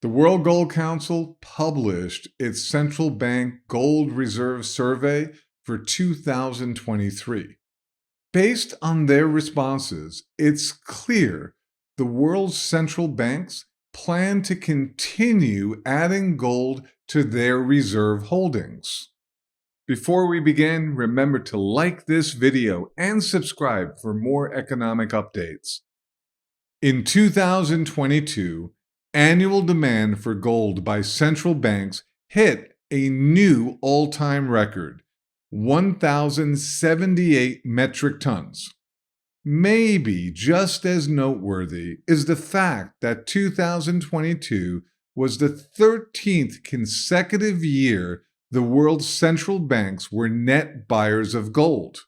The World Gold Council published its Central Bank Gold Reserve Survey for 2023. Based on their responses, it's clear the world's central banks plan to continue adding gold to their reserve holdings. Before we begin, remember to like this video and subscribe for more economic updates. In 2022, annual demand for gold by central banks hit a new all-time record, 1,078 metric tons. Maybe just as noteworthy is the fact that 2022 was the 13th consecutive year the world's central banks were net buyers of gold.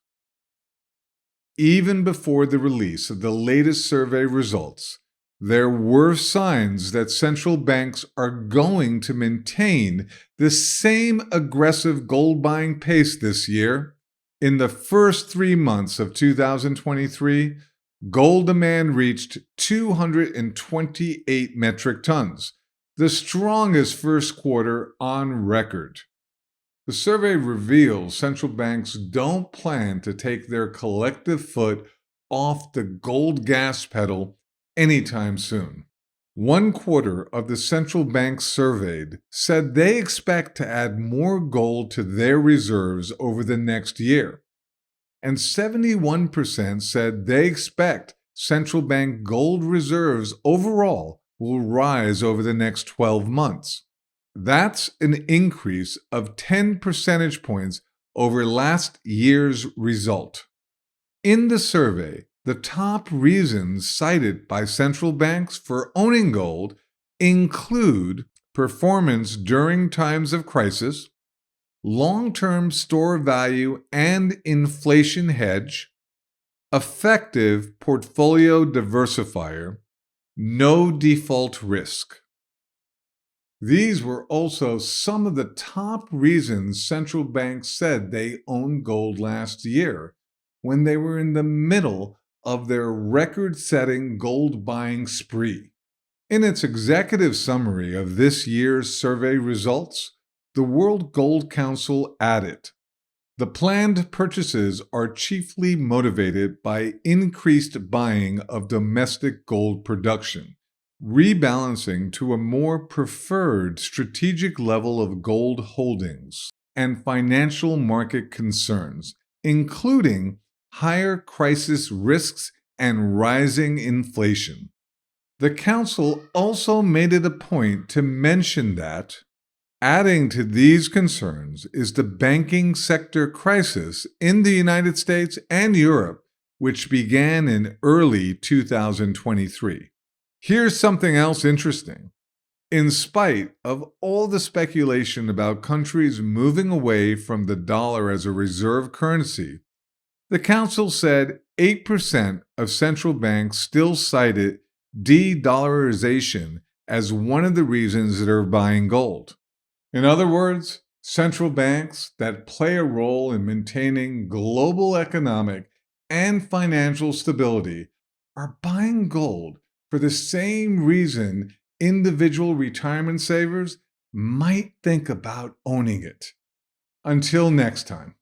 Even before the release of the latest survey results, there were signs that central banks are going to maintain the same aggressive gold buying pace this year. In the first 3 months of 2023, gold demand reached 228 metric tons, the strongest first quarter on record. The survey reveals central banks don't plan to take their collective foot off the gold gas pedal anytime soon. 1/4 of the central banks surveyed said they expect to add more gold to their reserves over the next year, and 71% said they expect central bank gold reserves overall will rise over the next 12 months. That's an increase of 10 percentage points over last year's result. In the survey, the top reasons cited by central banks for owning gold include performance during times of crisis, long-term store value and inflation hedge, effective portfolio diversifier, no default risk. These were also some of the top reasons central banks said they owned gold last year, when they were in the middle of their record-setting gold buying spree. In its executive summary of this year's survey results, the World Gold Council added, "The planned purchases are chiefly motivated by increased buying of domestic gold production, rebalancing to a more preferred strategic level of gold holdings, and financial market concerns, including higher crisis risks and rising inflation." The Council also made it a point to mention that, adding to these concerns is the banking sector crisis in the United States and Europe, which began in early 2023. Here's something else interesting. In spite of all the speculation about countries moving away from the dollar as a reserve currency, the Council said 8% of central banks still cited de-dollarization as one of the reasons they're buying gold. In other words, central banks that play a role in maintaining global economic and financial stability are buying gold for the same reason individual retirement savers might think about owning it. Until next time.